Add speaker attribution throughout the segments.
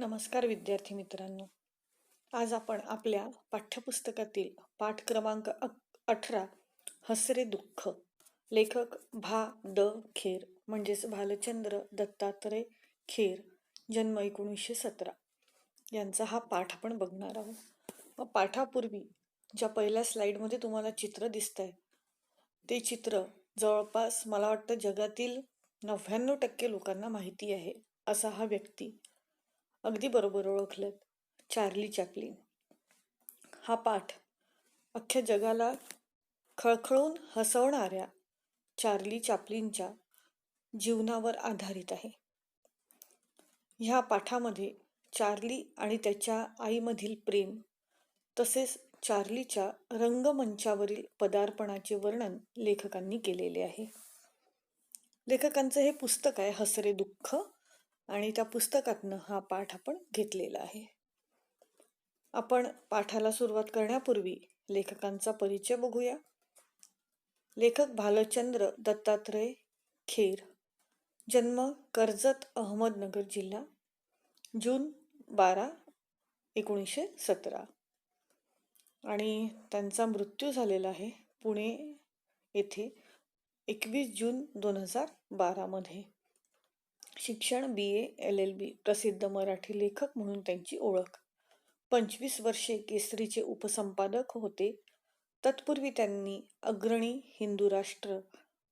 Speaker 1: नमस्कार विद्यार्थी मित्रांनो. आज आपण आपल्या पाठ्यपुस्तकातील पाठ क्रमांक 18 हसरे दुःख, लेखक भा. द. खेर म्हणजेच भालचंद्र दत्तात्रय खेर, जन्म 1917 यांचा हा पाठ आपण बघणार आहोत. व पाठापूर्वी ज्या पहिल्या स्लाइडमध्ये तुम्हाला चित्र दिसत आहे ते चित्र जवळपास मला वाटतं जगातील 99% लोकांना माहिती आहे. असा हा व्यक्ती अगदी बरोबर ओळखलं, चार्ली चॅप्लिन. हा पाठ अख्ख्या जगाला खळखळून हसवणाऱ्या चार्ली चॅप्लिनच्या जीवनावर आधारित आहे. ह्या पाठामध्ये चार्ली आणि त्याच्या आईमधील प्रेम तसेच चार्लीच्या रंगमंचावरील पदार्पणाचे वर्णन लेखकांनी केलेले आहे. लेखकांचं हे पुस्तक आहे हसरे दुःख आणि त्या पुस्तकातनं हा पाठ आपण घेतलेला आहे. आपण पाठाला सुरुवात करण्यापूर्वी लेखकांचा परिचय बघूया. लेखक भालचंद्र दत्तात्रय खेर, जन्म कर्जत, अहमदनगर जिल्हा, जून 12, 1917 आणि त्यांचा मृत्यू झालेला आहे पुणे येथे 21 जून 2012 मध्ये. शिक्षण BA LLB, प्रसिद्ध मराठी लेखक म्हणून त्यांची ओळख. 25 वर्षे केसरीचे उपसंपादक होते. तत्पूर्वी त्यांनी अग्रणी, हिंदू राष्ट्र,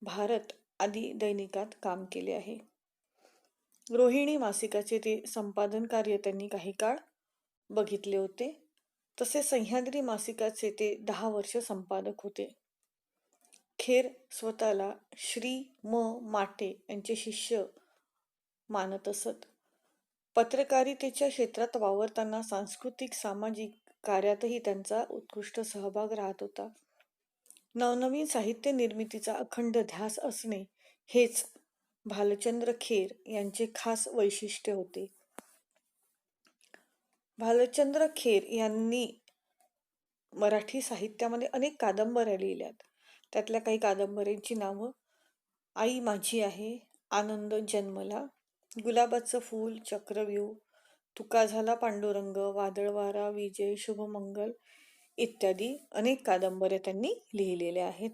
Speaker 1: भारत आदी दैनिकात काम केले आहे. रोहिणी मासिकाचे ते संपादन कार्य त्यांनी काही काळ बघितले होते. तसेच सह्याद्री मासिकाचे ते 10 वर्ष संपादक होते. खेर स्वतःला श्री म. माटे यांचे शिष्य मानत असत. पत्रकारितेच्या क्षेत्रात वावरताना सांस्कृतिक सामाजिक कार्यातही त्यांचा उत्कृष्ट सहभाग राहत होता. नवनवीन साहित्य निर्मितीचा अखंड ध्यास असणे हेच भालचंद्र खेर यांचे खास वैशिष्ट्य होते. भालचंद्र खेर यांनी मराठी साहित्यामध्ये अनेक कादंबऱ्या लिहिल्यात. त्यातल्या काही कादंबऱ्यांची नावं आई माझी आहे, आनंद जन्मला, गुलाबाचं फूल, चक्रव्यूह, तुका झाला पांडुरंग, वादळवारा, विजय, शुभमंगल इत्यादी अनेक कादंबऱ्या त्यांनी लिहिलेल्या आहेत.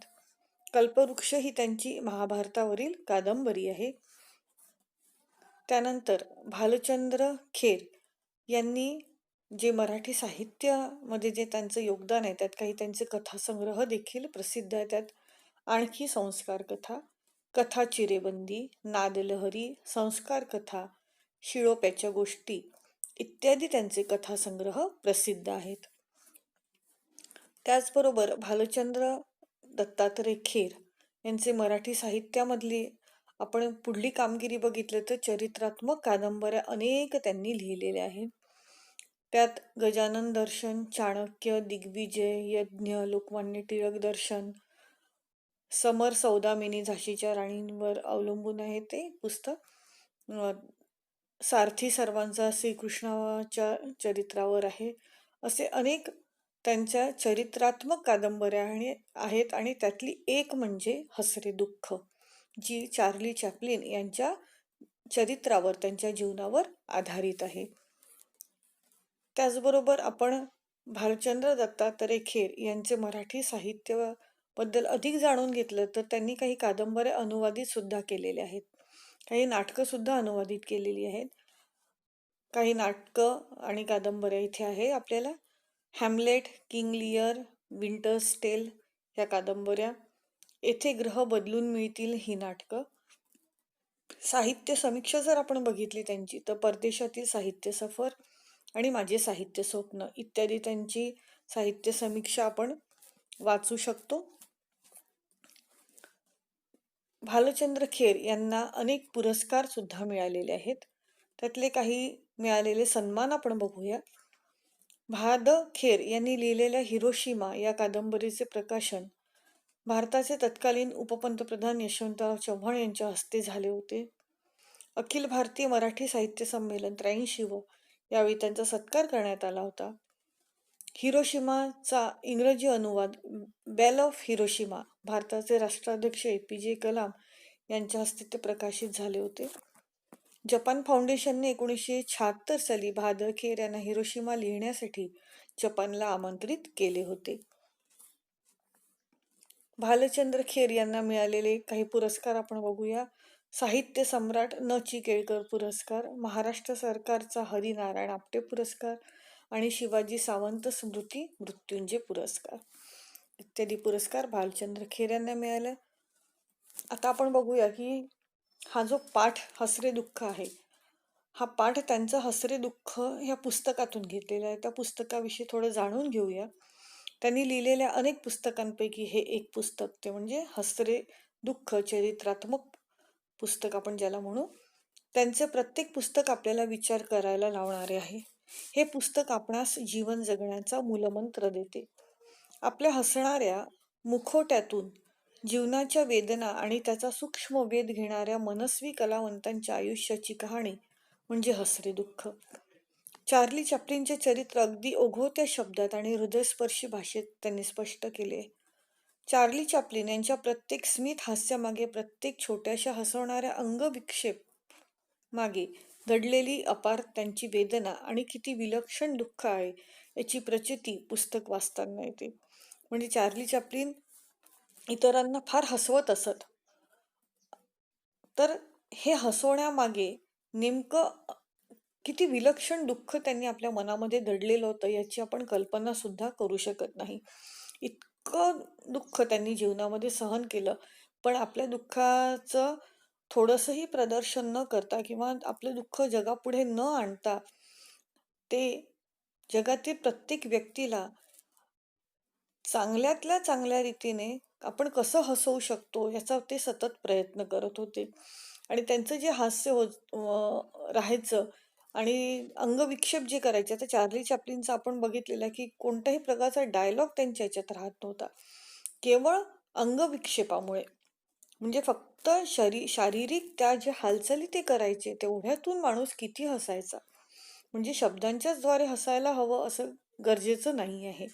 Speaker 1: कल्पवृक्ष ही त्यांची महाभारतावरील कादंबरी आहे. त्यानंतर भालचंद्र खेर यांनी जे मराठी साहित्यामध्ये जे त्यांचं योगदान आहे त्यात काही त्यांचे कथासंग्रह देखील प्रसिद्ध आहे. त्यात आणखी संस्कार कथा, कथा चिरेबंदी, नादलहरी, संस्कार कथा, शिळोप्याच्या गोष्टी इत्यादी त्यांचे कथासंग्रह प्रसिद्ध आहेत. त्याचबरोबर भालचंद्र दत्तात्रय खेर यांचे मराठी साहित्यामधली आपण पुढली कामगिरी बघितलं तर चरित्रात्मक कादंबऱ्या अनेक त्यांनी लिहिलेल्या आहेत. त्यात गजानन दर्शन, चाणक्य, दिग्विजय, यज्ञ, लोकमान्य टिळक दर्शन, समर सौदामिनी, झाशीच्या राणींवर अवलंबून आहे ते पुस्तक, सारथी सर्वांचा श्रीकृष्णाच्या चरित्रावर आहे. असे अनेक त्यांच्या चरित्रात्मक कादंबऱ्या आहेत आणि त्यातली एक म्हणजे हसरे दुःख, जी चार्ली चॅप्लिन यांच्या चरित्रावर, त्यांच्या जीवनावर आधारित आहे. त्याचबरोबर आपण भालचंद्र दत्तात्रय खेर यांचे मराठी साहित्य बद्दल अधिक जाणून घेतलं तर त्यांनी काही कादंबऱ्या अनुवादित सुद्धा केलेल्या आहेत. काही नाटकं सुद्धा अनुवादित केलेली आहेत. काही नाटकं आणि कादंबऱ्या इथे आहे आपल्याला. Hamlet, King Lear, Winter's Tale या कादंबऱ्या, येथे ग्रह बदलून मिळतील ही नाटकं. साहित्य समीक्षा जर आपण बघितली त्यांची तर परदेशातील साहित्य सफर आणि माझे साहित्य स्वप्न इत्यादी त्यांची साहित्य समीक्षा आपण वाचू शकतो. भालचंद्र खेर यांना अनेक पुरस्कार सुद्धा मिळालेले आहेत. त्यातले काही मिळालेले सन्मान आपण बघूया. भा. द. खेर यांनी लिहिलेल्या हिरोशिमा या कादंबरीचे प्रकाशन भारताचे तत्कालीन उपपंतप्रधान यशवंतराव चव्हाण यांच्या हस्ते झाले होते. अखिल भारतीय मराठी साहित्य संमेलन 83व यावेळी त्यांचा सत्कार करण्यात आला होता. हिरोशिमाचा इंग्रजी अनुवाद बेल ऑफ हिरोशिमा भारताचे राष्ट्राध्यक्ष APJ कलाम यांच्या हस्ते ते प्रकाशित झाले होते. जपान फाउंडेशनने 1976 साली भादर खेर यांना हिरोशिमा लिहिण्यासाठी जपानला आमंत्रित केले होते. भालचंद्र खेर यांना मिळालेले काही पुरस्कार आपण बघूया. साहित्य सम्राट न. चि. केळकर पुरस्कार, महाराष्ट्र सरकारचा हरिनारायण आपटे पुरस्कार आणि शिवाजी सावंत स्मृती मृत्युंजय पुरस्कार इत्यादी पुरस्कार भालचंद्र खेर यांना मिळाले. आता आपण बघूया की हा जो पाठ हसरे दुःख आहे, हा पाठ त्यांचं हसरे दुःख ह्या पुस्तकातून घेतलेला आहे. त्या पुस्तकाविषयी थोडं जाणून घेऊया. त्यांनी लिहिलेल्या अनेक पुस्तकांपैकी हे एक पुस्तक, ते म्हणजे हसरे दुःख चरित्रात्मक पुस्तक आपण ज्याला म्हणू. त्यांचे प्रत्येक पुस्तक आपल्याला विचार करायला लावणारे आहे. हे पुस्तक आपणास जीवन जगण्याचा मूलमंत्र देते. आपल्या हसणाऱ्या मुखोट्यातून जीवनाच्या वेदना आणि त्याचा सूक्ष्म वेध घेणाऱ्या मनस्वी कलावंतांच्या आयुष्याची कहाणी म्हणजे हसरे दुःख. चार्ली चॅप्लिनचे चरित्र अगदी ओघवत्या शब्दात आणि हृदयस्पर्शी भाषेत त्यांनी स्पष्ट केले. चार्ली चॅप्लिन यांच्या प्रत्येक स्मित हास्यामागे, प्रत्येक छोट्याशा हसवणाऱ्या अंगविक्षेप मागे दडलेली अपार त्यांची वेदना आणि किती विलक्षण दुःख आहे याची प्रचिती पुस्तक वाचताना येते. म्हणजे चार्ली चॅप्लिन इतरांना फार हसवत असत, तर हे हसवण्यामागे नेमकं किती विलक्षण दुःख त्यांनी आपल्या मनामध्ये दडलेलं होतं याची आपण कल्पना सुद्धा करू शकत नाही. इतकं दुःख त्यांनी जीवनामध्ये सहन केलं, पण आपल्या दुःखाचं थोडंसंही प्रदर्शन न करता किंवा आपलं दुःख जगापुढे न आणता ते जगातील प्रत्येक व्यक्तीला चांगल्यातल्या चांगल्या रीतीने आपण कसं हसवू शकतो याचा ते सतत प्रयत्न करत होते. आणि त्यांचं जे हास्य राहायचं आणि अंगविक्षेप जे करायचे, आता चार्ली चॅप्लिनचं आपण बघितलेलं आहे की कोणत्याही प्रकारचा डायलॉग त्यांच्या याच्यात राहत नव्हता, केवळ अंगविक्षेपामुळे. म्हणजे फक्त शारीरिक त्या ज्या हालचाली ते करायचे तेवढ्यातून माणूस किती हसायचा. म्हणजे शब्दांच्याच द्वारे हसायला हवं असं गरजेचं नाही आहे,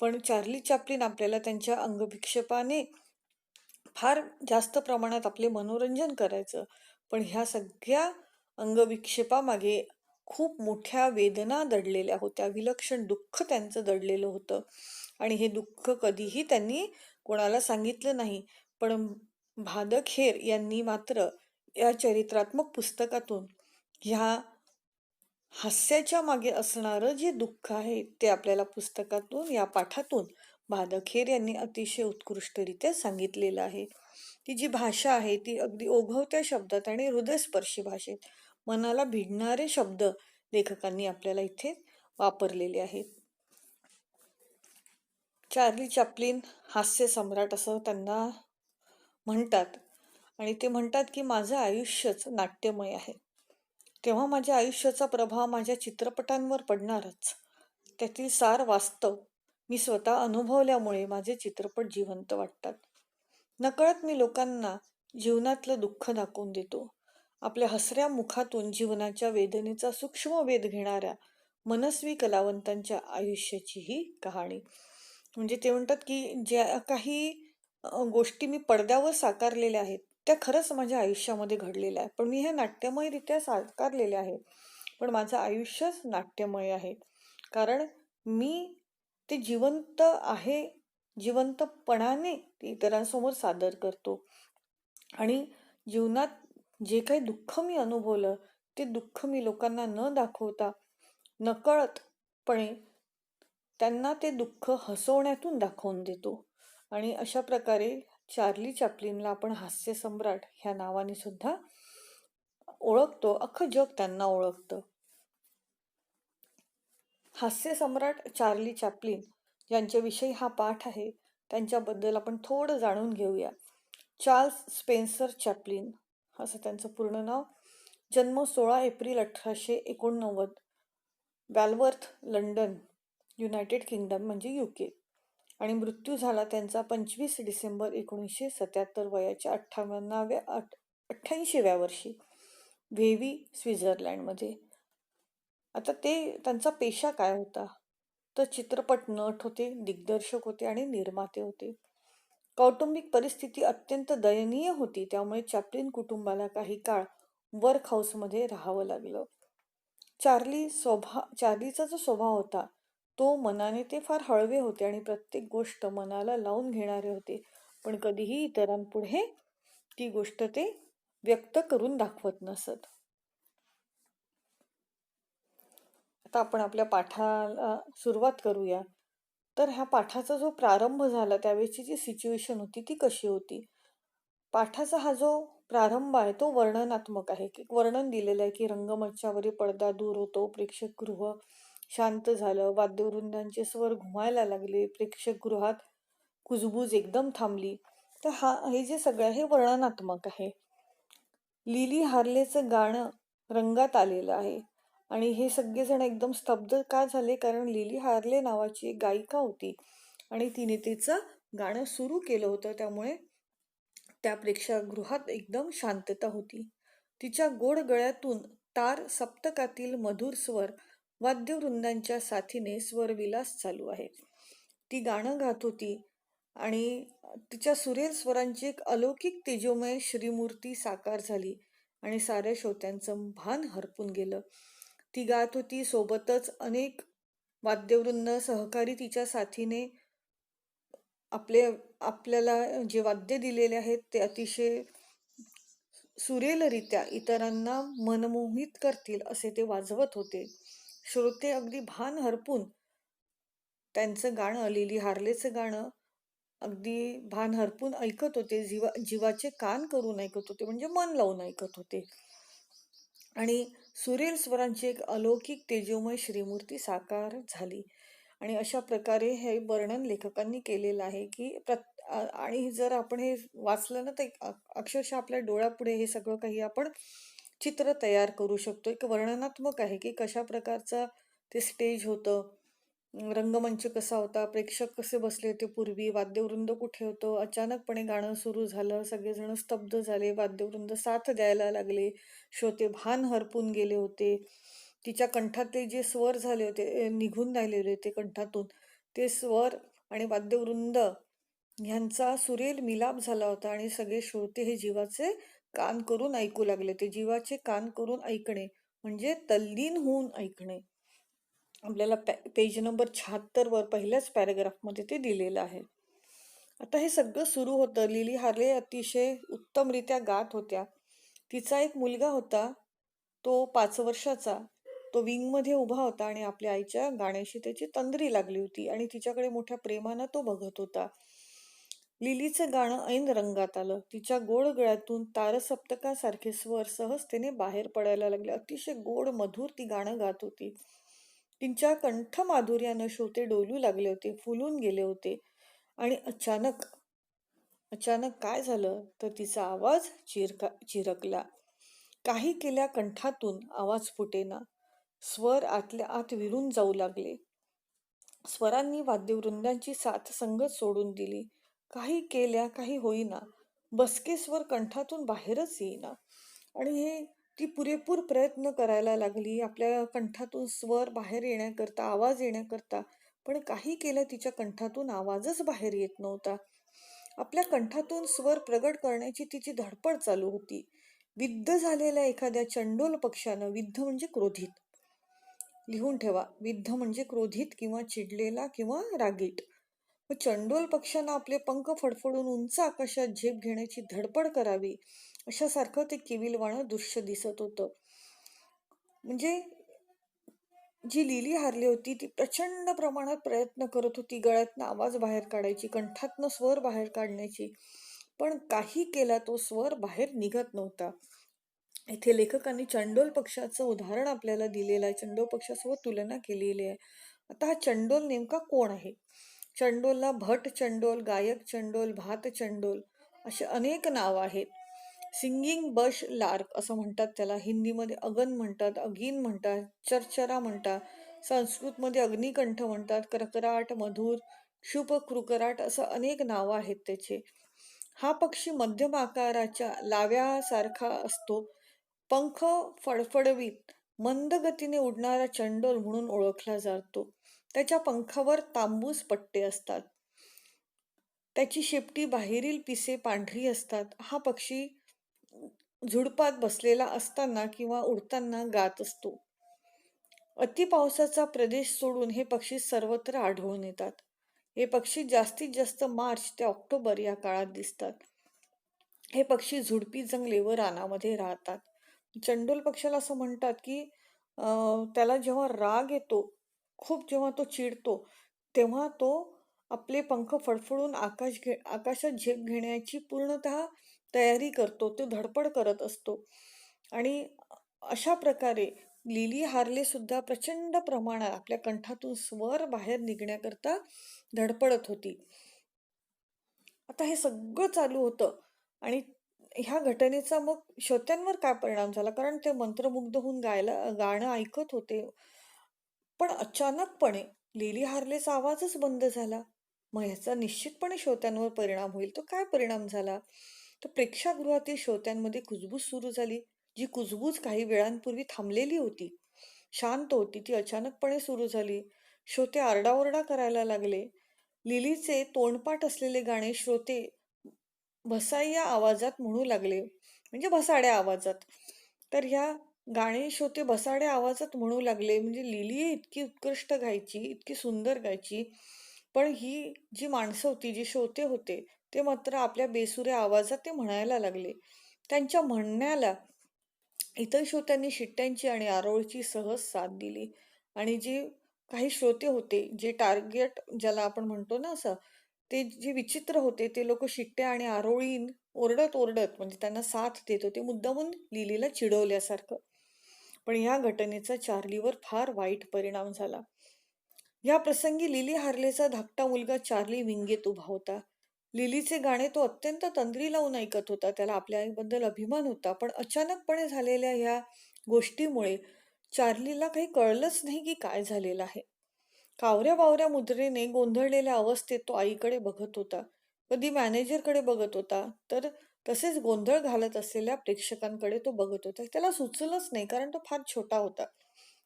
Speaker 1: पण चार्ली चॅप्लिन आपल्याला त्यांच्या अंगविक्षेपाने फार जास्त प्रमाणात आपले मनोरंजन करायचं. पण ह्या सगळ्या अंगविक्षेपामागे खूप मोठ्या वेदना दडलेल्या होत्या, विलक्षण दुःख त्यांचं दडलेलं होतं. आणि हे दुःख कधीही त्यांनी कोणाला सांगितलं नाही. पण भादखेर यांनी मात्र या चरित्रात्मक पुस्तकातून ह्या हास्याच्या मागे असणारं जे दुःख आहे ते आपल्याला पुस्तकातून, या पाठातून भादखेर यांनी अतिशय उत्कृष्टरित्या सांगितलेलं आहे. ती जी भाषा आहे ती अगदी ओघवत्या शब्दात आणि हृदयस्पर्शी भाषेत मनाला भिडणारे शब्द लेखकांनी आपल्याला इथे वापरलेले आहेत. चार्ली चॅप्लिन हास्य सम्राट असं त्यांना म्हणतात, आणि ते म्हणतात की माझं आयुष्यच नाट्यमय आहे, तेव्हा माझ्या आयुष्याचा प्रभाव माझ्या चित्रपटांवर पडणारच. त्यातील सार वास्तव मी स्वतः अनुभवल्यामुळे माझे चित्रपट जिवंत वाटतात. नकळत मी लोकांना जीवनातलं दुःख दाखवून देतो. आपल्या हसऱ्या मुखातून जीवनाच्या वेदनेचा सूक्ष्म वेध घेणाऱ्या मनस्वी कलावंतांच्या आयुष्याची ही कहाणी. म्हणजे ते म्हणतात की ज्या काही गोष्टी मी पडद्यावर साकारलेल्या आहेत त्या खरंच माझ्या आयुष्यामध्ये घडलेल्या आहेत, पण मी हे नाट्यमयरित्या साकारलेल्या आहेत. पण माझं आयुष्यच नाट्यमय आहे, कारण मी ते जिवंत आहे, जिवंतपणाने ते इतरांसमोर सादर करतो. आणि जीवनात जे काही दुःख मी अनुभवलं ते दुःख मी लोकांना न दाखवता नकळतपणे त्यांना ते दुःख हसवण्यातून दाखवून देतो. आणि अशा प्रकारे चार्ली चॅप्लिनला आपण हास्य सम्राट ह्या नावाने सुद्धा ओळखतो, अख्खं जग त्यांना ओळखतं. हास्य सम्राट चार्ली चॅप्लिन यांच्याविषयी हा पाठ आहे, त्यांच्याबद्दल आपण थोडं जाणून घेऊया. चार्ल्स स्पेन्सर चॅप्लिन असं त्यांचं पूर्ण नाव. जन्म 16 एप्रिल 1889, वॅलवर्थ, लंडन, युनायटेड किंगडम म्हणजे UK. आणि मृत्यू झाला त्यांचा 25 डिसेंबर 1977 वयाच्या 88व्या वर्षी व्हेवी, स्वित्झर्लंडमध्ये. आता ते त्यांचा पेशा काय होता, तर चित्रपट नट होते, दिग्दर्शक होते आणि निर्माते होते. कौटुंबिक परिस्थिती अत्यंत दयनीय होती, त्यामुळे चॅप्लिन कुटुंबाला काही काळ वर्क हाऊसमध्ये राहावं लागलं. चार्लीचा जो स्वभाव होता, तो मनाने ते फार हळवे होते आणि प्रत्येक गोष्ट मनाला लावून घेणारे होते. पण कधीही इतरांपुढे ती गोष्ट ते व्यक्त करून दाखवत नसत. आता आपण आपल्या पाठाला सुरुवात करूया. तर ह्या पाठाचा जो प्रारंभ झाला त्यावेळेची जी सिच्युएशन होती ती कशी होती? पाठाचा हा जो प्रारंभ आहे तो वर्णनात्मक आहे, की वर्णन दिलेलं आहे, की रंगमंचावरील पडदा दूर होतो, प्रेक्षकगृह शांत झालं, वाद्यवृंदांचे स्वर घुमायला लागले, प्रेक्षकगृहात कुजबूज एकदम थांबली. तर हे जे सगळं आहे हे वर्णनात्मक आहे. लिली हार्लेचं गाणं रंगात आलेलं आहे आणि हे सगळेजण एकदम स्तब्ध का झाले, कारण लिली हार्ले नावाची एक गायिका होती आणि तिने तिचं गाणं सुरू केलं होतं. त्यामुळे त्या प्रेक्षागृहात एकदम शांतता होती. तिच्या गोड गळ्यातून तार सप्तकातील मधुर स्वर वाद्यवृंदांच्या साथीने स्वरविलास चालू आहे. ती गाणं गात होती आणि तिच्या सुरेल स्वरांची एक अलौकिक तेजोमय श्रीमूर्ती साकार झाली आणि साऱ्या श्रोत्यांचं भान हरपून गेलं. ती गात होती, सोबतच अनेक वाद्यवृंद सहकारी तिच्या साथीने आपल्याला जे वाद्य दिलेले आहेत ते अतिशय सुरेलरित्या इतरांना मनमोहित करतील असे ते वाजवत होते. श्रोते अगदी भान हरपून त्यांचं गाणं, लिली हार्लेचं गाणं अगदी भान हरपून ऐकत होते. जीवाचे कान करून ऐकत होते, म्हणजे मन लावून ऐकत होते. आणि सुरेल स्वरांची एक अलौकिक तेजोमय श्रीमूर्ती साकार झाली. आणि अशा प्रकारे हे वर्णन लेखकांनी केलेलं आहे, की आणि जर आपण हे वाचलं ना, तर अक्षरशः आपल्या डोळ्यापुढे हे सगळं काही आपण चित्र तयार करू शकतो. एक वर्णनात्मक आहे, की कशा प्रकारचं ते स्टेज होतं, रंगमंच कसा होता, प्रेक्षक कसे बसले होते पूर्वी, वाद्यवृंद कुठे होतं, अचानकपणे गाणं सुरू झालं, सगळेजण स्तब्ध झाले, वाद्यवृंद साथ द्यायला लागले, श्रोते भान हरपून गेले होते. तिच्या कंठातले जे स्वर झाले होते, निघून राहिलेले होते कंठातून, ते स्वर आणि वाद्यवृंद ह्यांचा सुरेल मिलाप झाला होता आणि सगळे श्रोते हे जीवाचे कान करून ऐकू लागले. ते जीवाचे कान करून ऐकणे म्हणजे तल्लीन होऊन ऐकणे. आपल्याला पेज नंबर 76 वर पहिल्याच पॅराग्राफमध्ये ते दिलेलं आहे. आता हे सगळं सुरू होतं. लिली हार्ले अतिशय उत्तमरित्या गात होत्या. तिचा एक मुलगा होता, तो 5 वर्षाचा. तो विंगमध्ये उभा होता आणि आपल्या आईच्या गाण्याशी त्याची तंद्री लागली होती आणि तिच्याकडे मोठ्या प्रेमानं तो बघत होता. लिलीचं गाणं ऐन रंगात आलं. तिच्या गोड गळ्यातून तारसप्तकासारखे स्वर सहजतेने बाहेर पडायला लागले. अतिशय गोड मधुर ती गाणं गात होती. तिच्या कंठ माधुर्यानं श्रोते डोलू लागले होते, फुलून गेले होते. आणि अचानक अचानक काय झालं, तर तिचा आवाज चिरकला. काही केल्या कंठातून आवाज फुटेना. स्वर आतल्या आत विरून जाऊ लागले. स्वरांनी वाद्यवृंदांची साथ संगत सोडून दिली. काही केल्या काही होईना. बसके स्वर कंठातून बाहेरच येईना. आणि हे ती पुरेपूर प्रयत्न करायला लागली आपल्या कंठातून स्वर बाहेर येण्याकरता, आवाज येण्याकरता, पण काही केल्या तिच्या कंठातून आवाजच बाहेर येत नव्हता. आपल्या कंठातून स्वर प्रगट करण्याची तिची धडपड चालू होती. विद्ध झालेल्या एखाद्या चंडोल पक्षानं, विद्ध म्हणजे क्रोधित, लिहून ठेवा, विद्ध म्हणजे क्रोधित किंवा चिडलेला किंवा रागीट. चंडोल पक्षानं आपले पंख फडफडून उंच आकाशात झेप घेण्याची धडपड करावी अशासारखं ते किविलवाणं दृश्य दिसत होतं. म्हणजे जी लिली हारली होती ती प्रचंड प्रमाणात प्रयत्न करत होती गळ्यातनं आवाज बाहेर काढायची, कंठातनं स्वर बाहेर काढण्याची, पण काही केला तो स्वर बाहेर निघत नव्हता. इथे लेखकांनी चंडोल पक्षाचं उदाहरण आपल्याला दिलेलं आहे, चंडोल पक्षासोबत तुलना केलेली आहे. आता हा चंडोल नेमका कोण आहे? चंडोलला भट चंडोल, गायक चंडोल, भात चंडोल असे अनेक नाव आहेत. सिंगिंग बश लार्क असं म्हणतात त्याला, हिंदीमध्ये अगन म्हणतात, अगीन म्हणतात, चरचरा म्हणतात, संस्कृतमध्ये अग्निकंठ म्हणतात, करकराट, मधुर, शुभ, क्रुकराट असं अनेक नावं आहेत त्याचे. हा पक्षी मध्यम आकाराच्या लाव्यासारखा असतो. पंख फडफडवीत मंद गतीने उडणारा चंडोल म्हणून ओळखला जातो. त्याच्या पंखावर तांबूस पट्टे असतात. त्याची शेपटी बाहेरील पिसे पांढरी असतात. हा पक्षी झुडपात बसलेला असताना किंवा उडताना गात असतो. अति पावसाचा प्रदेश सोडून हे पक्षी सर्वत्र आढळून येतात. हे पक्षी जास्तीत जास्त मार्च ते ऑक्टोबर या काळात दिसतात. हे पक्षी झुडपी जंगले व रानामध्ये राहतात. चंडोल पक्षाला असं म्हणतात की त्याला जेव्हा राग येतो, खूप जेव्हा तो चिडतो, तेव्हा तो आपले पंख फडफडून आकाशात झेप घेण्याची पूर्णतः तयारी करतो. तो धडपड करत असतो. आणि अशा प्रकारे लिली हार्ले सुद्धा प्रचंड प्रमाणात आपल्या कंठातून स्वर बाहेर निघण्याकरता धडपडत होती. आता हे सगळं चालू होतं आणि ह्या घटनेचा मग श्रोत्यांवर काय परिणाम झाला? कारण ते मंत्रमुग्ध होऊन गाणं ऐकत होते. पण अचानकपणे लिली हार्लेचा आवाजच बंद झाला. मग ह्याचा निश्चितपणे श्रोत्यांवर परिणाम होईल. तो काय परिणाम झाला? तर प्रेक्षागृहातील श्रोत्यांमध्ये कुजबूज सुरू झाली. जी कुजबूज काही वेळांपूर्वी थांबलेली होती, शांत होती, ती अचानकपणे सुरू झाली. श्रोते आरडाओरडा करायला लागले. लिलीचे तोंडपाठ असलेले गाणे श्रोते भसाइया आवाजात म्हणू लागले, म्हणजे भसाड्या आवाजात. तर ह्या गाणे श्रोते भसाड्या आवाजात म्हणू लागले. म्हणजे लिली इतकी उत्कृष्ट गायची, इतकी सुंदर गायची, पण ही जी माणसं होती, जी श्रोते होते, ते मात्र आपल्या बेसुऱ्या आवाजात ते म्हणायला लागले. त्यांच्या म्हणण्याला इतर श्रोत्यांनी शिट्ट्यांची आणि आरोळीची सहज साथ दिली. आणि जे काही श्रोते होते, जे टार्गेट ज्याला आपण म्हणतो ना असं, ते जे विचित्र होते, ते लोक शिट्ट्या आणि आरोळी ओरडत ओरडत म्हणजे त्यांना साथ देत होते, मुद्दामून लिलीला चिडवल्यासारखं. पण या घटनेचा चार्लीवर फार वाईट परिणाम झाला. या प्रसंगी लिली हार्लेचा धाकटा मुलगा चार्ली विंगेत उभा होता. लिलीचे गाणे तो अत्यंत तंद्री लावून ऐकत होता. त्याला आपल्या आईबद्दल अभिमान होता. पण अचानकपणे झालेल्या ह्या गोष्टीमुळे चार्लीला काही कळलंच नाही की काय झालेलं आहे. कावऱ्या बावऱ्या मुद्रेने गोंधळलेल्या अवस्थेत तो आईकडे बघत होता, कधी मॅनेजरकडे बघत होता, तर तसेच गोंधळ घालत असलेल्या प्रेक्षकांकडे तो बघत होता. त्याला सुचलंच नाही, कारण तो फार छोटा होता.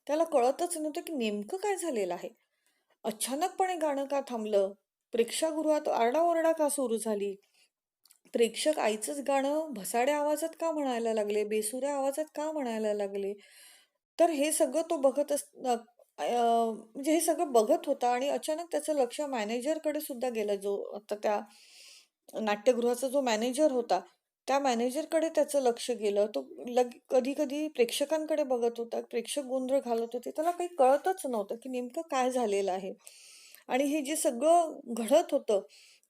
Speaker 1: त्याला कळतच नव्हतं की नेमकं काय झालेलं आहे. अचानकपणे गाणं का थांबलं? प्रेक्षागृहात आरडाओरडा का सुरू झाली? प्रेक्षक आईचंच गाणं भसाड्या आवाजात का म्हणायला लागले, बेसुऱ्या आवाजात का म्हणायला लागले? तर हे सगळं तो म्हणजे हे सगळं बघत होता आणि अचानक त्याचं लक्ष मॅनेजरकडे सुद्धा गेलं. जो आता त्या नाट्यगृहाचा जो मॅनेजर होता, त्या मॅनेजरकडे त्याचं लक्ष गेलं. तो कधी कधी प्रेक्षकांकडे बघत होता. प्रेक्षक गोंधळ घालत होते. त्याला काही कळतच नव्हतं की नेमकं काय झालेलं आहे. आणि हे जे सगळं घडत होतं,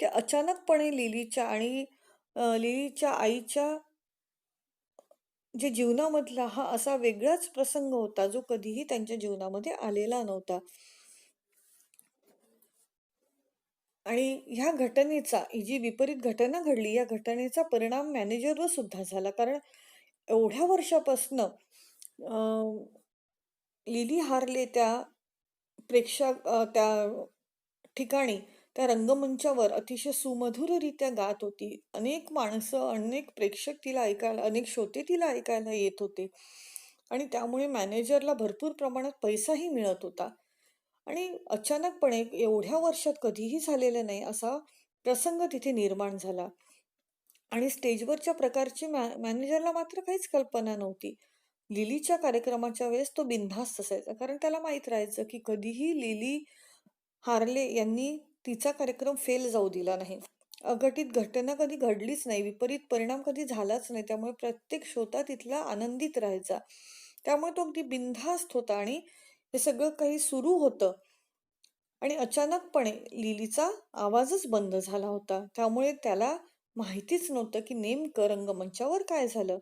Speaker 1: ते अचानकपणे लिलीच्या आईच्या जे जीवनामधला हा असा वेगळाच प्रसंग होता, जो कधीही त्यांच्या जीवनामध्ये आलेला नव्हता. आणि ह्या घटनेचा, ही जी विपरीत घटना घडली, या घटनेचा परिणाम मॅनेजरवर सुद्धा झाला. कारण एवढ्या वर्षापासनं लिली हार्ले त्या ठिकाणी, त्या रंगमंचावर अतिशय सुमधुररित्या गात होती. अनेक माणसं, अनेक प्रेक्षक तिला ऐकायला, अनेक श्रोते तिला ऐकायला येत होते. आणि त्यामुळे मॅनेजरला भरपूर प्रमाणात पैसाही मिळत होता. आणि अचानकपणे एवढ्या वर्षात कधीही झालेला नाही असा प्रसंग तिथे निर्माण झाला. आणि स्टेजवरच्या प्रकारची मॅनेजरला मात्र काहीच कल्पना नव्हती. लिलीच्या कार्यक्रमाच्या वेळेस तो बिनधास्त असायचा, कारण त्याला माहित राहायचं की कधीही लिली हार्ले यांनी तिचा कार्यक्रम फेल जाऊ दिला नाही. अघटित घटना कधी घडलीच नाही, विपरीत परिणाम कधी झालाच नाही. त्यामुळे प्रत्येक श्रोता तिथला आनंदित राहायचा. त्यामुळे तो अगदी बिनधास्त होता. आणि हे सगळं काही सुरू होतं आणि अचानकपणे लिलीचा आवाजच बंद झाला होता. त्यामुळे त्याला माहितीच नव्हतं की नेमकं रंगमंचावर काय झालं.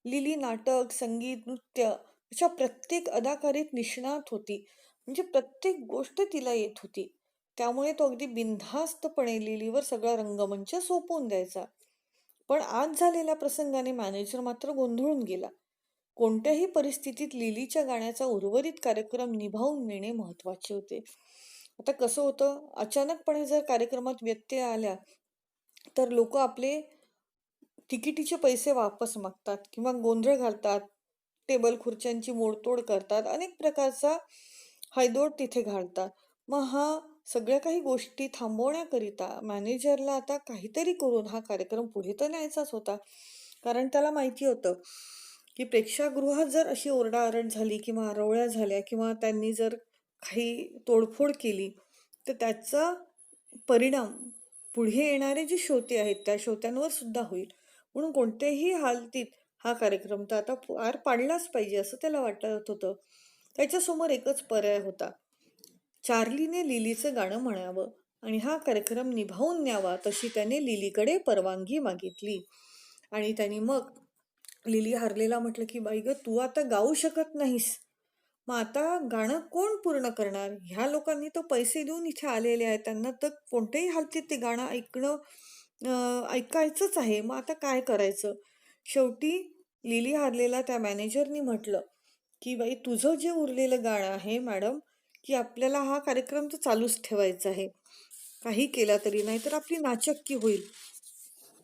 Speaker 1: लिली नाटक, संगीत, नृत्य अशा प्रत्येक अदाकारीत निष्णात होती. म्हणजे प्रत्येक गोष्ट तिला येत होती. त्यामुळे तो अगदी बिनधास्तपणे लिलीवर सगळा रंगमंच सोपवून द्यायचा. पण आज झालेल्या प्रसंगाने मॅनेजर मात्र गोंधळून गेला. कोणत्याही परिस्थितीत लिलीच्या गाण्याचा उर्वरित कार्यक्रम निभावून नेणे महत्वाचे होते. आता कसं होतं, अचानकपणे जर कार्यक्रमात व्यत्यय आल्या तर लोक आपले तिकिटीचे पैसे वापस मागतात किंवा गोंधळ घालतात, टेबल खुर्च्यांची मोडतोड करतात, अनेक प्रकारचा हैदोट तिथे घालतात. मग सगळ्या काही गोष्टी थांबवण्याकरिता मॅनेजरला आता काहीतरी करून हा कार्यक्रम पुढे तर न्यायचाच होता. कारण त्याला माहिती होतं, की प्रेक्षागृहात जर अशी ओरडाआरड झाली किंवा आरोळ्या झाल्या किंवा त्यांनी जर काही तोडफोड केली, तर त्याचा परिणाम पुढे येणारे जे श्रोते आहेत, त्या श्रोत्यांवर सुद्धा होईल. म्हणून कोणत्याही हालतीत हा कार्यक्रम तर आता पार पाडलाच पाहिजे असं त्याला वाटत होतं. त्याच्यासमोर एकच पर्याय होता. चार्लीने लिलीचं गाणं म्हणावं आणि हा कार्यक्रम निभावून न्यावा तशी त्याने लिलीकडे परवानगी मागितली. आणि त्यांनी मग लिली हार्लेला म्हटलं की बाई ग तू आता गाऊ शकत नाहीस. मग आता गाणं कोण पूर्ण करणार? ह्या लोकांनी तर पैसे देऊन इथे आलेले आहेत. त्यांना तर कोणत्याही हालतीत ते गाणं ऐकायचंच आहे. मग आता काय करायचं? शेवटी लिली हार्लेला त्या मॅनेजरनी म्हटलं की बाई तुझं जे उरलेलं गाणं आहे मॅडम, की आपल्याला हा कार्यक्रम तर चालूच ठेवायचा आहे. काही केला तरी नाही तर आपली नाचक्की होईल.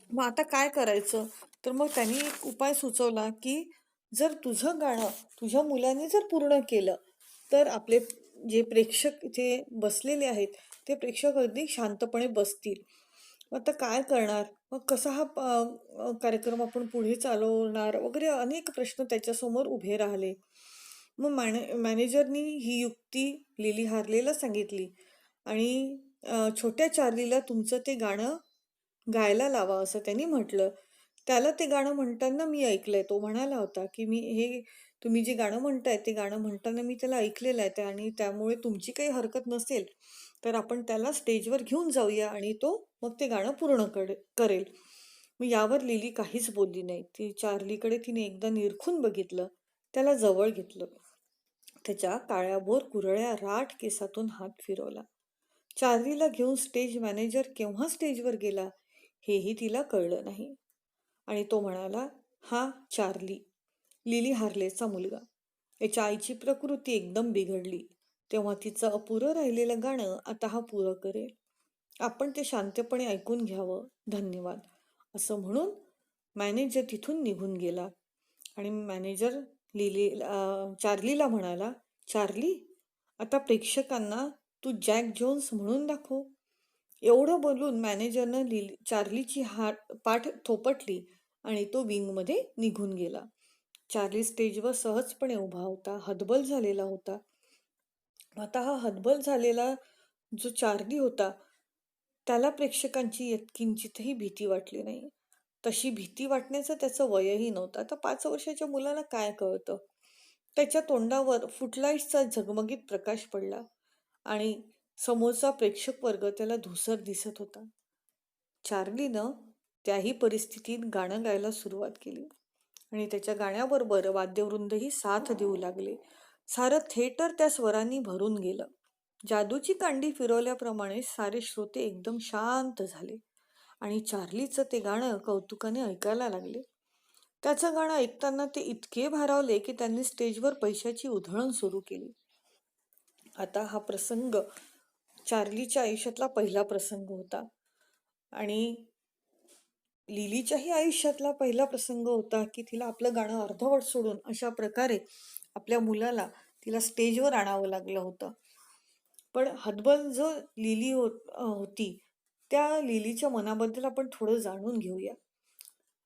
Speaker 1: मग आता काय करायचं? तर मग त्यांनी एक उपाय सुचवला की जर तुझं गाणं तुझ्या मुलाने जर पूर्ण केलं तर आपले जे प्रेक्षक इथे बसलेले आहेत ते प्रेक्षक अगदी शांतपणे बसतील. मग आता काय करणार? मग कसा हा कार्यक्रम आपण पुढे चालवणार वगैरे अनेक प्रश्न त्याच्यासमोर उभे राहिले. मग मॅनेजरनी ही युक्ती लिली हार्लेला सांगितली आणि छोट्या चार्लीला तुमचं ते गाणं गायला लावा असं त्यांनी म्हटलं. त्याला ते गाणं म्हणताना मी ऐकलंय. तो म्हणाला होता, की "मी हे तुम्ही जे गाणं म्हणताय ते गाणं म्हणताना मी त्याला ऐकलेलं आहे आणि त्यामुळे तुमची काही हरकत नसेल, तर आपण त्याला स्टेजवर घेऊन जाऊया आणि तो मग ते गाणं पूर्ण करेल." मग यावर लिली काहीच बोलली नाही. ती चार्लीकडे तिने एकदा निरखून बघितलं. त्याला जवळ घेतलं. त्याच्या काळ्याभोर कुरळ्या राठ केसातून हात फिरवला. चार्लीला घेऊन स्टेज मॅनेजर केव्हा स्टेजवर गेला हेही तिला कळलं नाही. आणि तो म्हणाला, "हा चार्ली, लिली हार्लेचा मुलगा. याच्या आईची प्रकृती एकदम बिघडली. तेव्हा तिचं अपुरं राहिलेलं गाणं आता हा पुरं करेल. आपण ते शांतपणे ऐकून घ्यावं. धन्यवाद." असं म्हणून मॅनेजर तिथून निघून गेला. आणि मॅनेजर चार्लीला म्हणाला, "चार्ली, आता प्रेक्षकांना तू जॅक जोन्स म्हणून दाखव." एवढं बोलून मॅनेजरनं चार्लीची पाठ थोपटली आणि तो विंगमध्ये निघून गेला. चार्ली स्टेजवर सहजपणे उभा होता. हतबल झालेला होता. आता हा हतबल झालेला जो चार्ली होता त्याला प्रेक्षकांची किंचितही भीती वाटली नाही. तशी भीती वाटण्याचं त्याचं वयही नव्हतं. आता 5 वर्षाच्या मुलाला काय कळतं? त्याच्या तोंडावर फुटलाईटचा झगमगीत प्रकाश पडला आणि समोरचा प्रेक्षक वर्ग त्याला धुसर दिसत होता. चार्लीनं त्याही परिस्थितीत गाणं गायला सुरुवात केली आणि त्याच्या गाण्याबरोबर वाद्यवृंदही साथ देऊ लागले. सारं थिएटर त्या स्वरांनी भरून गेलं. जादूची कांडी फिरवल्याप्रमाणे सारे श्रोते एकदम शांत झाले आणि चार्लीचं ते गाणं कौतुकाने ऐकायला लागले. त्याचं गाणं ऐकताना ते इतके भारावले की त्यांनी स्टेजवर पैशाची उधळण सुरू केली. आता हा प्रसंग चार्लीच्या आयुष्यातला पहिला प्रसंग होता आणि लिलीच्याही आयुष्यातला पहिला प्रसंग होता की तिला आपलं गाणं अर्धवट सोडून अशा प्रकारे आपल्या मुलाला तिला स्टेजवर आणावं लागलं होतं. पण हतबल जो लिली होती त्या लिलीच्या मनाबद्दल आपण थोडं जाणून घेऊया.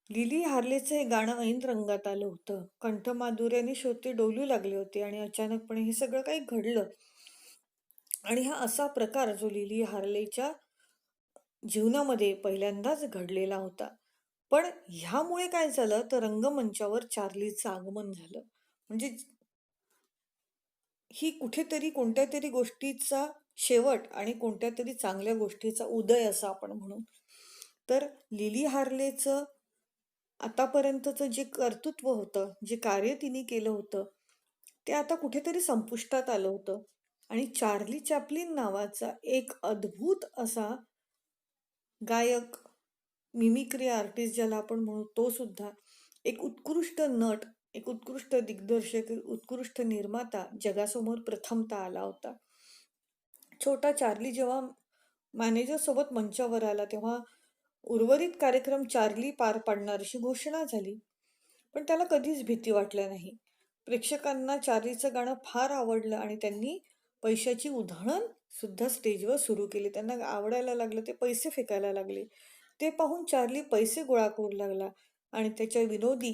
Speaker 1: लिली हार्लेचं हे गाणं ऐन रंगात आलं होतं. कंठमाधुर्याने श्रोते डोलू लागले होते आणि अचानकपणे हे सगळं काही घडलं. आणि हा असा प्रकार जो लिली हार्लेच्या जीवनामध्ये पहिल्यांदाच घडलेला होता. पण ह्यामुळे काय झालं तर रंगमंचावर चार्लीचं आगमन झालं. म्हणजे ही कुठेतरी कोणत्या तरी गोष्टीचा शेवट आणि कोणत्या तरी चांगल्या गोष्टीचा उदय असं आपण म्हणू. तर लिली हार्लेचं आतापर्यंतचं जे कर्तृत्व होतं, जे कार्य तिने केलं होतं, ते आता कुठेतरी संपुष्टात आलं होतं. आणि चार्ली चॅप्लिन नावाचा एक अद्भुत असा गायक, मिमिक्री आर्टिस्ट ज्याला आपण म्हणू, तो सुद्धा एक उत्कृष्ट नट, एक उत्कृष्ट दिग्दर्शक, एक उत्कृष्ट निर्माता जगासमोर प्रथमतः आला होता. छोटा चार्ली जेव्हा मॅनेजर सोबत मंचावर आला तेव्हा उर्वरित कार्यक्रम चार्ली पार पाडणार अशी घोषणा झाली. पण त्याला कधीच भीती वाटली नाही. प्रेक्षकांना चार्लीचं गाणं फार आवडलं आणि त्यांनी पैशाची उधळण सुद्धा स्टेजवर सुरू केली. त्यांना आवडायला लागलं, ते पैसे फेकायला लागले. ते पाहून चार्ली पैसे गोळा करू लागला. आणि त्याच्या विनोदी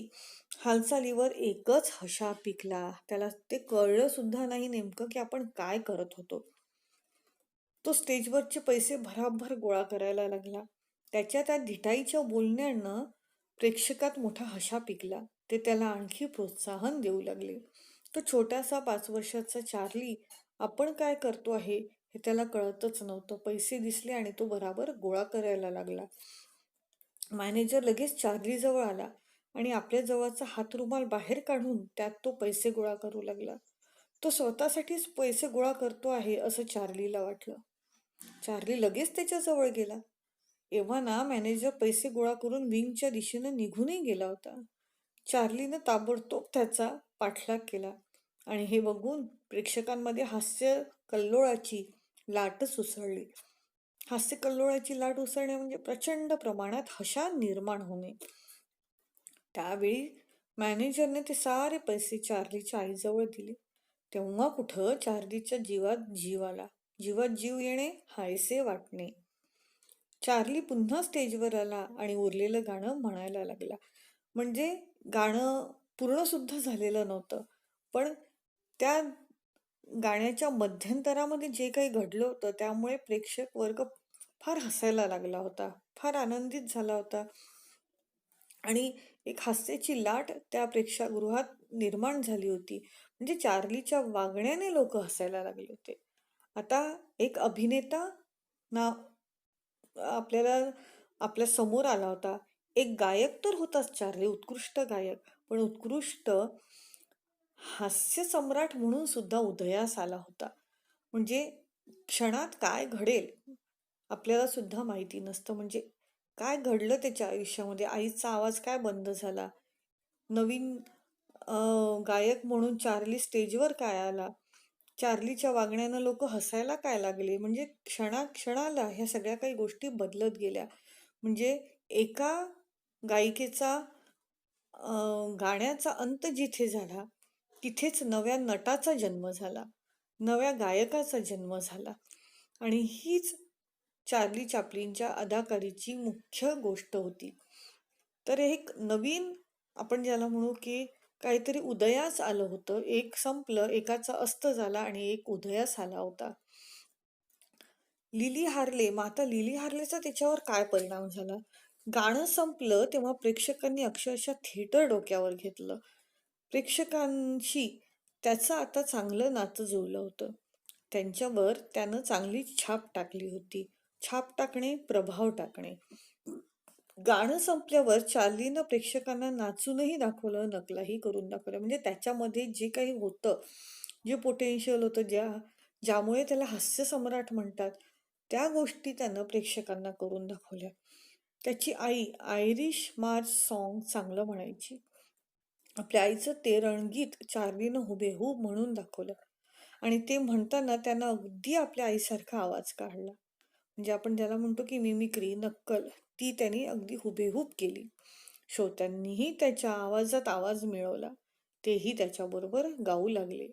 Speaker 1: हालचालीवर एकच हशा पिकला. त्याला ते कळलं सुद्धा नाही नेमकं की आपण काय करत होतो. तो स्टेजवरचे पैसे भराभर गोळा करायला लागला. त्याच्या त्या धिटाईच्या बोलण्यानं प्रेक्षकात मोठा हशा पिकला. ते त्याला आणखी प्रोत्साहन देऊ लागले. तो छोटासा 5 वर्षाचा चार्ली आपण काय करतो आहे हे त्याला कळतच नव्हतं. पैसे दिसले आणि तो बराबर गोळा करायला लागला. मॅनेजर लगेच चार्ली जवळ आला आणि आपल्या जवळचा हातरुमाल बाहेर काढून त्यात तो पैसे गोळा करू लागला. तो स्वतःसाठीच पैसे गोळा करतो आहे असं चार्लीला वाटलं. चार्ली लगेच त्याच्या जवळ गेला. एव्हाना मॅनेजर पैसे गोळा करून विंगच्या दिशेनं निघूनही गेला होता. चार्लीनं ताबडतोब त्याचा पाठलाग केला आणि हे बघून प्रेक्षकांमध्ये हास्य कल्लोळाची लाटच उसळली. हास्य कल्लोळाची लाट उसळणे म्हणजे प्रचंड प्रमाणात हशा निर्माण होणे. त्यावेळी मॅनेजरने ते सारे पैसे चार्लीच्या आईजवळ दिले. तेव्हा कुठं चार्लीच्या जीवात जीव आला. जीवात जीव येणे हायसे वाटणे. चार्ली पुन्हा स्टेजवर आला आणि उरलेलं गाणं म्हणायला लागला. म्हणजे गाणं पूर्ण सुद्धा झालेलं नव्हतं, पण त्या गाण्याच्या मध्यंतरामध्ये जे काही घडलं होतं त्यामुळे प्रेक्षक वर्ग फार हसायला लागला होता, फार आनंदित झाला होता आणि एक हास्याची लाट त्या प्रेक्षागृहात निर्माण झाली होती. म्हणजे चार्लीच्या वागण्याने लोक हसायला लागले होते. आता एक अभिनेता ना आपल्याला आपल्या समोर आला होता. एक गायक तर होताच चार्ली, उत्कृष्ट गायक, पण उत्कृष्ट हास्य सम्राट म्हणून सुद्धा उदयास आला होता. म्हणजे क्षणात काय घडेल आपल्याला सुद्धा माहिती नसतं. म्हणजे काय घडलं त्याच्या आयुष्यामध्ये. आईचा आवाज काय बंद झाला, नवीन गायक म्हणून चार्ली स्टेजवर काय आला, चार्लीच्या वागण्यानं लोक हसायला काय लागले. म्हणजे क्षणाक्षणाला ह्या सगळ्या काही गोष्टी बदलत गेल्या. म्हणजे एका गायिकेचा गाण्याचा अंत जिथे झाला तिथेच नव्या नटाचा जन्म झाला, नव्या गायकाचा जन्म झाला. आणि हीच चार्ली चॅप्लिनच्या अदाकारीची मुख्य गोष्ट होती. तर एक नवीन आपण ज्याला म्हणू की काहीतरी उदयास आलं होतं. एक संपलं, एकाचा अस्त झाला आणि एक उदयास आला होता. लिली हार्ले, मग आता लिली हार्लेचा त्याच्यावर काय परिणाम झाला. गाणं संपलं तेव्हा प्रेक्षकांनी अक्षरशः थिएटर डोक्यावर घेतलं. प्रेक्षकांशी त्याचं आता चांगलं नातं जुळलं होतं. त्यांच्यावर त्यानं चांगली छाप टाकली होती. छाप टाकणे, प्रभाव टाकणे. गाणं संपल्यावर चार्लीनं प्रेक्षकांना नाचूनही दाखवलं, नकलाही करून दाखवलं. म्हणजे त्याच्यामध्ये जे काही होतं, जे पोटेन्शियल होतं, ज्यामुळे त्याला हास्य सम्राट म्हणतात, त्या गोष्टी त्यानं प्रेक्षकांना करून दाखवल्या. त्याची आई आयरिश मार्च सॉन्ग चांगलं म्हणायची. आपल्या आईचं ते रणगीत चार्लीनं हुबेहूब म्हणून दाखवलं आणि ते म्हणताना त्यानं अगदी आपल्या आईसारखा आवाज काढला. म्हणजे आपण ज्याला म्हणतो की मिमिक्री, नक्कल, ती त्यांनी अगदी हुबेहूब केली. श्रोत्यांनीही त्याच्या आवाजात आवाज मिळवला. तेही त्याच्याबरोबर गाऊ लागले.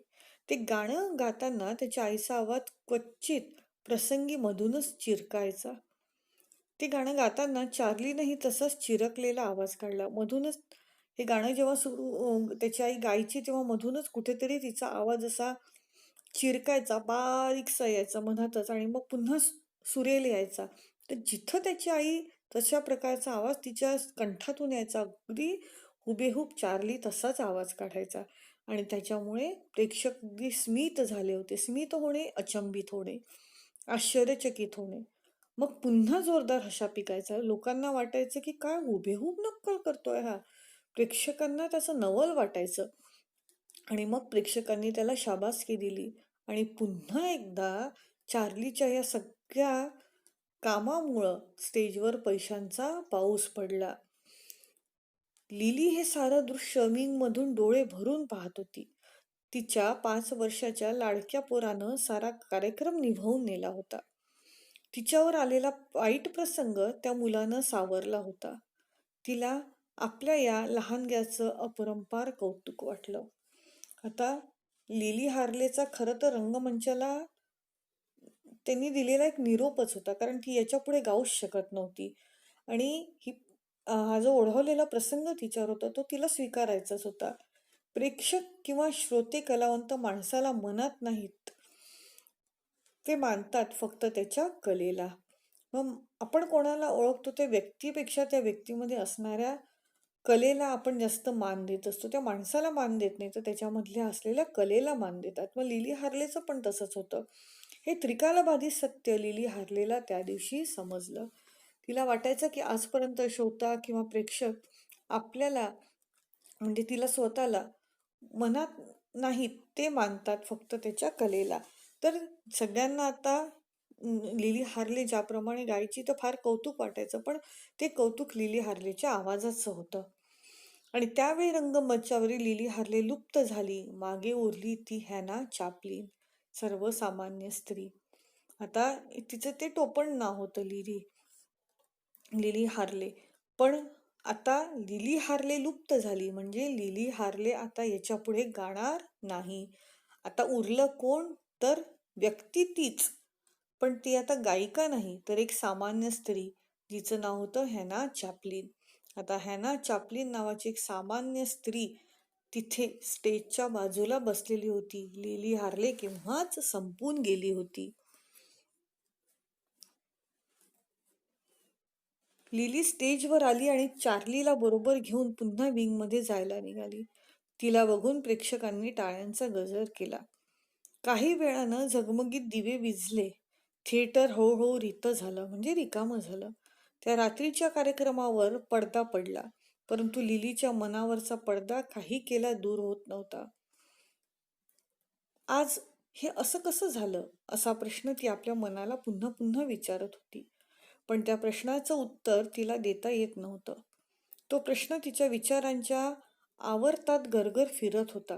Speaker 1: ते गाणं गाताना त्याच्या आईचा आवाज क्वचित प्रसंगी मधूनच चिरकायचा. ते गाणं गाताना चार्लीनंही तसाच चिरकलेला आवाज काढला. मधूनच हे गाणं जेव्हा सुरू त्याची आई गायची तेव्हा मधूनच कुठेतरी तिचा आवाज असा चिरकायचा, बारीकसा यायचा मधातच आणि मग पुन्हा सुरेल यायचा. तर जिथं त्याची आई तशा प्रकारचा आवाज तिच्या कंठातून यायचा, अगदी हुबेहूब चार्ली तसाच आवाज काढायचा आणि त्याच्यामुळे प्रेक्षक अगदी स्मित झाले होते. स्मित होणे, अचंबित होणे, आश्चर्यचकित होणे. मग पुन्हा जोरदार हशा पिकायचा. लोकांना वाटायचं की काय हुबेहूब नक्कल करतोय हा. प्रेक्षकांना त्याचं नवल वाटायचं आणि मग प्रेक्षकांनी त्याला शाबासकी दिली आणि पुन्हा एकदा चार्लीच्या या सगळ्या कामामुळं स्टेजवर पैशांचा पाऊस पडला. लिली हे सारं दृश्य विंगमधून डोळे भरून पाहत होती. तिच्या 5 वर्षाच्या लाडक्या पोरानं सारा कार्यक्रम निभावून नेला होता. तिच्यावर आलेला वाईट प्रसंग त्या मुलानं सावरला होता. तिला आपल्या या लहानग्याचं अपरंपार कौतुक वाटलं. आता लिली हार्लेचा खरं तर रंगमंचाला त्यांनी दिलेला एक निरोपच होता, कारण ती याच्यापुढे गाऊच शकत नव्हती आणि ही हा जो ओढवलेला प्रसंग तिच्यावर होता तो तिला स्वीकारायचाच होता. प्रेक्षक किंवा श्रोते कलावंत माणसाला म्हणत नाहीत, ते मानतात फक्त त्याच्या कलेला. मग आपण कोणाला ओळखतो त्या व्यक्तीपेक्षा त्या व्यक्तीमध्ये असणाऱ्या कलेला आपण जास्त मान देत असतो. त्या माणसाला मान देत नाही, तर त्याच्यामधल्या असलेल्या कलेला मान देतात. मग लिली हार्लेचं पण तसंच होतं. हे त्रिकालबाधित सत्य लिली हार्लेला त्या दिवशी समजलं. तिला वाटायचं की आजपर्यंत श्रोता किंवा प्रेक्षक आपल्याला म्हणजे तिला स्वतःला मनात नाहीत, ते मानतात फक्त त्याच्या कलेला. तर सगळ्यांना आता लिली हार्ले ज्याप्रमाणे गायची तर फार कौतुक वाटायचं, पण ते कौतुक लिली हार्लेच्या आवाजाचं होतं. आणि त्यावेळी रंगमंचावरील लिली हार्ले लुप्त झाली. मागे उरली ती हॅना चॅपलिन, सर्वसामान्य स्त्री. आता तिचं ते टोपण नाव होतं लिली लिली हार्ले. पण आता लिली हार्ले लुप्त झाली, म्हणजे लिली हार्ले आता याच्यापुढे गाणार नाही. आता उरलं कोण, तर व्यक्ती तीच, पण ती आता गायिका नाही, तर एक सामान्य स्त्री, जिचं नाव होतं हॅना चॅपलिन. आता हॅना चॅपलिन नावाची एक सामान्य स्त्री तिथे स्टेजच्या बाजूला बसलेली होती. लिली हार्ले केव्हाच संपून गेली होती. लिली स्टेजवर आली आणि चार्लीला बरोबर घेऊन पुन्हा विंगमध्ये जायला निघाली. तिला बघून प्रेक्षकांनी टाळ्यांचा गजर केला. काही वेळानं झगमगीत दिवे विझले. थिएटर हळूहळू रितं झालं, म्हणजे रिकामं झालं. त्या रात्रीच्या कार्यक्रमावर पडदा पडला, परंतु लिलीच्या मनावरचा पडदा काही केला दूर होत नव्हता. आज हे असं कसं झालं, असा प्रश्न ती आपल्या मनाला पुन्हा पुन्हा विचारत होती. पण त्या प्रश्नाचं उत्तर तिला देता येत नव्हतं. तो प्रश्न तिच्या विचारांच्या आवर्तात गरगर फिरत होता,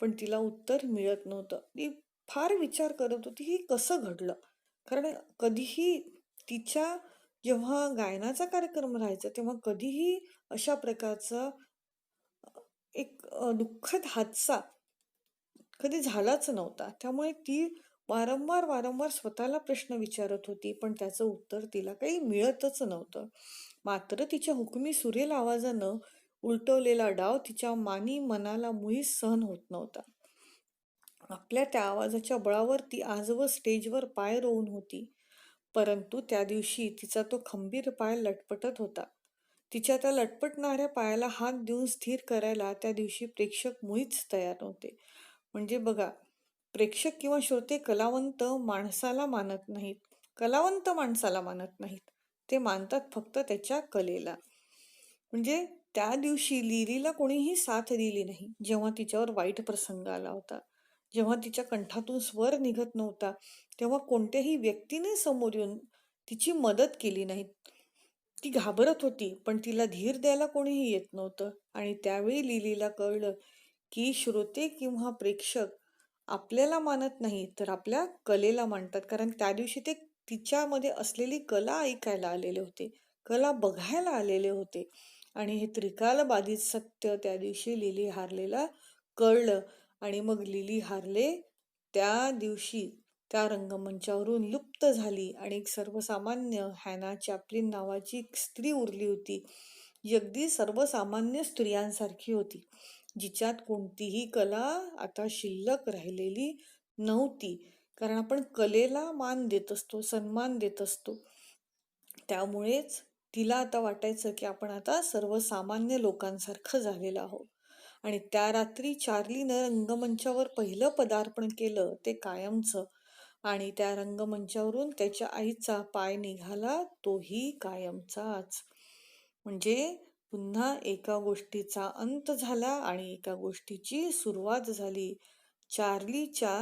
Speaker 1: पण तिला उत्तर मिळत नव्हतं. ती फार विचार करत होती की कसं घडलं. कारण कधीही तिच्या जेव्हा गायनाचा कार्यक्रम राहायचा तेव्हा कधीही अशा प्रकारचा एक दुःखद हादसा कधी झालाच नव्हता. त्यामुळे ती वारंवार वारंवार स्वतःला प्रश्न विचारत होती, पण त्याचं उत्तर तिला काही मिळतच नव्हतं. मात्र तिच्या हुकमी सुरेल आवाजानं उलटवलेला डाव तिच्या मानी मनाला मुळीच सहन होत नव्हता. आपल्या त्या आवाजाच्या बळावर ती आजवर स्टेजवर पाय रोवून होती, परंतु त्या दिवशी तिचा तो खंबीर पाय लटपटत होता. तिच्या त्या लटपटणाऱ्या पायाला हात देऊन स्थिर करायला त्या दिवशी प्रेक्षक मुळीच तयार नव्हते. म्हणजे बघा, प्रेक्षक किंवा श्रोते कलावंत माणसाला मानत नाहीत, कलावंत माणसाला मानत नाहीत, ते मानतात फक्त त्याच्या कलेला. म्हणजे त्या दिवशी लिलीला कोणीही साथ दिली नाही. जेव्हा तिच्यावर वाईट प्रसंग आला होता, जेव्हा तिच्या कंठातून स्वर निघत नव्हता, तेव्हा कोणत्याही व्यक्तीने समोर येऊन तिची मदत केली नाही. ती घाबरत होती, पण तिला धीर द्यायला कोणीही येत नव्हतं. आणि त्यावेळी लिलीला कळलं की श्रोते किंवा प्रेक्षक आपल्याला मानत नाही, तर आपल्या कलेला मानतात. कारण त्या दिवशी ते तिच्यामध्ये असलेली कला ऐकायला आलेले होते, कला बघायला आलेले होते. आणि हे त्रिकालबाधित सत्य त्या दिवशी लिली हार्लेला कळलं. आणि मग लिली हार्ले त्या दिवशी त्या रंगमंचावरून लुप्त झाली आणि एक सर्वसामान्य हॅना चॅपलिन नावाची एक स्त्री उरली होती, जी अगदी सर्वसामान्य स्त्रियांसारखी होती, जिच्यात कोणतीही कला आता शिल्लक राहिलेली नव्हती. कारण आपण कलेला मान देत असतो, सन्मान देत असतो. त्यामुळेच तिला आता वाटायचं की आपण आता सर्वसामान्य लोकांसारखं झालेलं आहोत. आणि त्या रात्री चार्लीनं रंगमंचावर पहिलं पदार्पण केलं ते कायमचं. आणि त्या रंगमंचावरून त्याच्या आईचा पाय निघाला, तोही कायमचाच. म्हणजे पुन्हा एका गोष्टीचा अंत झाला आणि एका गोष्टीची सुरुवात झाली. चार्लीच्या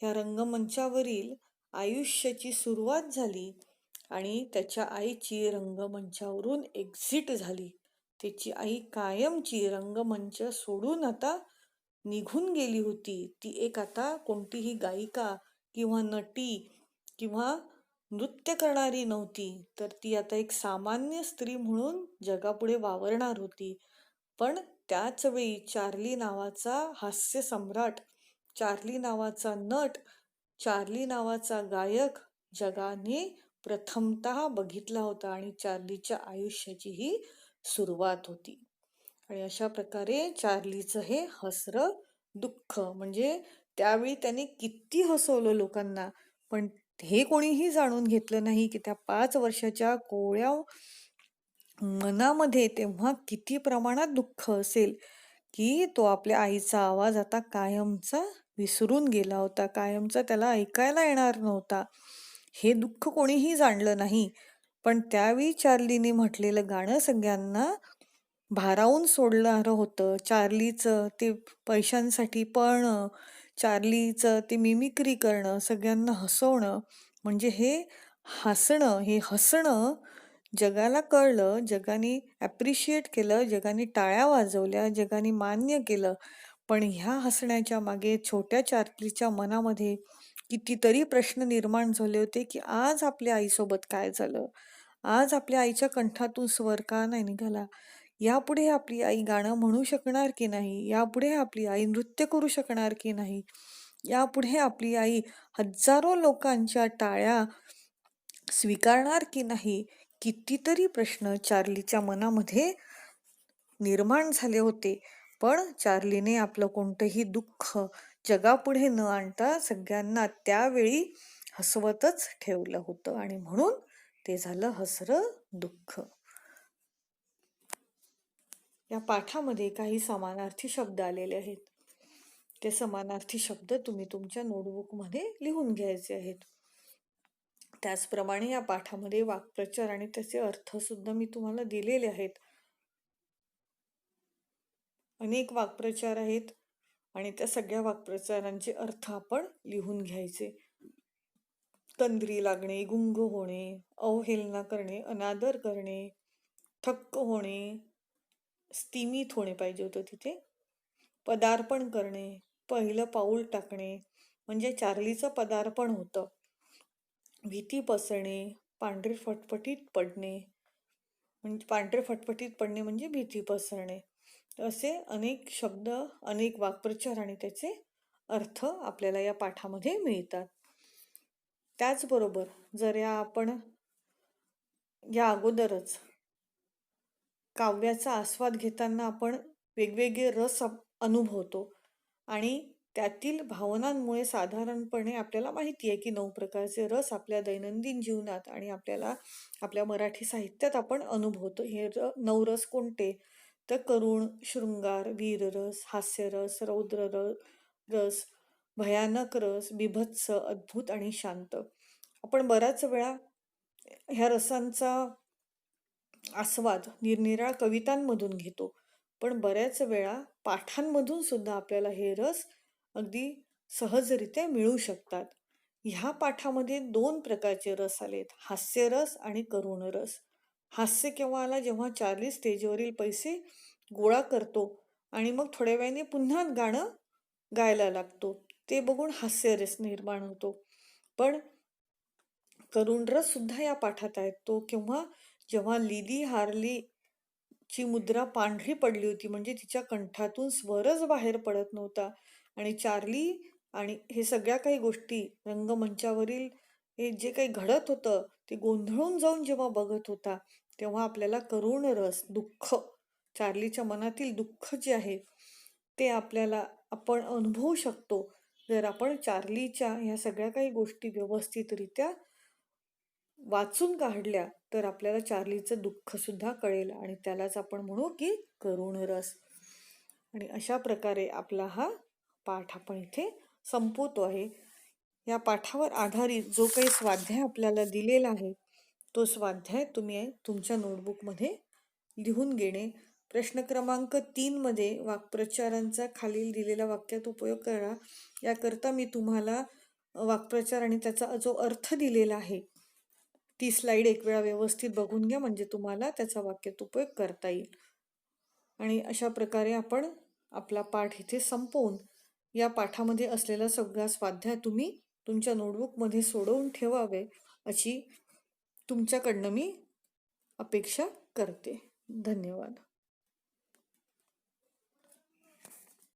Speaker 1: ह्या रंगमंचावरील आयुष्याची सुरुवात झाली आणि त्याच्या आईची रंगमंचावरून एक्झिट झाली. त्याची आई कायमची रंगमंच सोडून आता निघून गेली होती. ती एक आता कोणतीही गायिका किंवा नटी किंवा नृत्य करणारी नव्हती, तर ती आता एक सामान्य स्त्री म्हणून जगापुढे वावरणार होती. पण त्याच वेळी चार्ली नावाचा हास्य सम्राट, चार्ली नावाचा नट, चार्ली नावाचा गायक जगाने प्रथमतः बघितला होता आणि चार्लीच्या आयुष्याचीही सुरुवात होती. आणि अशा प्रकारे चार्लीचं हे हसरं दुःख म्हणजे त्यावेळी त्याने किती हसवलं लोकांना, पण हे कोणीही जाणून घेतलं नाही की त्या 5 वर्षाच्या कोवळ्या मनामध्ये तेव्हा किती प्रमाणात दुःख असेल, की तो आपल्या आईचा आवाज आता कायमचा विसरून गेला होता. कायमचा त्याला ऐकायला येणार नव्हता. हे दुःख कोणीही जाणलं नाही. पण त्यावेळी चार्लीने म्हटलेलं गाणं सगळ्यांना भारावून सोडणारं होतं. चार्लीचं ते पैशांसाठी पळणं, चार्लीचं ते मिमिक्री करणं, सगळ्यांना हसवणं, म्हणजे हे हे हसणं जगाला कळलं, जगाने ॲप्रिशिएट केलं, जगाने टाळ्या वाजवल्या, जगाने मान्य केलं. पण ह्या हसण्याच्या मागे छोट्या चार्लीच्या मनामध्ये कितीतरी प्रश्न निर्माण झाले होते, की आज आपल्या आईसोबत काय झालं? आज आपल्या आईच्या कंठातून स्वर का नाही निघाला? यापुढे आपली आई गाणं म्हणू शकणार की नाही? यापुढे आपली आई नृत्य करू शकणार की नाही? यापुढे आपली आई हजारो लोकांच्या टाळ्या स्वीकारणार की नाही? कितीतरी प्रश्न चार्लीच्या मनामध्ये निर्माण झाले होते. पण चार्लीने आपलं कोणतंही दुःख जगापुढे न आणता सगळ्यांना त्यावेळी हसवतच ठेवलं होतं आणि म्हणून ते झालं हसरं दुःख. या पाठामध्ये काही समानार्थी शब्द आलेले आहेत. ते समानार्थी शब्द तुम्ही तुमच्या नोटबुकमध्ये लिहून घ्यायचे आहेत. त्याचप्रमाणे या पाठामध्ये वाक्प्रचार आणि त्याचे अर्थ सुद्धा मी तुम्हाला दिलेले आहेत. अनेक वाक्प्रचार आहेत आणि त्या सगळ्या वाक्प्रचारांचे अर्थ आपण लिहून घ्यायचे. तंद्री लागणे, गुंग होणे, अवहेलना करणे, अनादर करणे, थक्क होणे, स्तिमित होणे पाहिजे होतं तिथे, पदार्पण करणे, पहिलं पाऊल टाकणे, म्हणजे चार्लीचं पदार्पण होतं. भीती पसरणे, पांढरे फटफटीत पडणे, म्हणजे पांढरे फटफटीत पडणे म्हणजे भीती पसरणे. असे अनेक शब्द, अनेक वाक्प्रचार आणि त्याचे अर्थ आपल्याला या पाठामध्ये मिळतात. त्याचबरोबर जर आपण या अगोदरच काव्याचा आस्वाद घेताना आपण वेगवेगळे रस अनुभवतो आणि त्यातील भावनांमुळे साधारणपणे आपल्याला माहिती आहे की 9 प्रकारचे रस आपल्या दैनंदिन जीवनात आणि आपल्याला आपल्या मराठी साहित्यात आपण अनुभवतो. हे 9 रस कोणते? तर करुण, शृंगार, वीररस, हास्यरस, रौद्र रस, भयानक रस, बिभत्स, अद्भुत आणि शांत. आपण बऱ्याच वेळा ह्या रसांचा आस्वाद निरनिराळ्या कवितांमधून घेतो, पण बऱ्याच वेळा पाठांमधून सुद्धा आपल्याला हे रस अगदी सहजरित्या मिळू शकतात. ह्या पाठामध्ये 2 प्रकारचे रस आलेत, हास्यरस आणि करुण रस. हास्य केव्हा आला? जेव्हा चार्ली स्टेजवरील पैसे गोळा करतो आणि मग थोड्या वेळाने पुन्हा गाणं गायला लागतो, ते बघून हास्यरस निर्माण होतो. पण करुण रस सुद्धा या पाठात आहेत. तो जेव्हा लिली हार्ली ची मुद्रा पांढरी पडली होती, म्हणजे तिच्या कंठातून स्वरच बाहेर पडत नव्हता आणि चार्ली आणि हे सगळ्या काही गोष्टी रंगमंचावरील हे जे काही घडत होतं ते गोंधळून जाऊन जेव्हा बघत होता, तेव्हा आपल्याला करुण रस, दुःख, चार्लीच्या मनातील दुःख जे आहे ते आपण अनुभवू शकतो जर आपण चार्लीच्या ह्या सगळ्या काही गोष्टी व्यवस्थितरित्या वाचून काढल्या, तर आपल्याला चार्लीचं दुःख सुद्धा कळेल आणि त्यालाच आपण म्हणू की करुण रस. आणि अशा प्रकारे आपला हा पाठ आपण इथे संपवतो आहे. या पाठावर आधारित जो काही स्वाध्याय आपल्याला दिलेला आहे तो स्वाध्याय तुम्ही तुमच्या नोटबुकमध्ये लिहून घेणे. प्रश्न क्रमांक 3 मध्ये वाक्प्रचारांचा खालील दिलेल्या वाक्यात उपयोग करा. याकरता मी तुम्हाला वाक्प्रचार आणि त्याचा जो अर्थ दिलेला आहे ती स्लाइड एक वेळा व्यवस्थित बघून घ्या, म्हणजे तुम्हाला त्याचा वाक्यात उपयोग करता येईल. आणि अशा प्रकारे आपण आपला पाठ इथे संपवून या पाठामध्ये असलेला सगळा स्वाध्याय तुम्ही तुमच्या नोटबुकमध्ये सोडवून ठेवावे अशी तुमच्याकडनं मी अपेक्षा करते. धन्यवाद.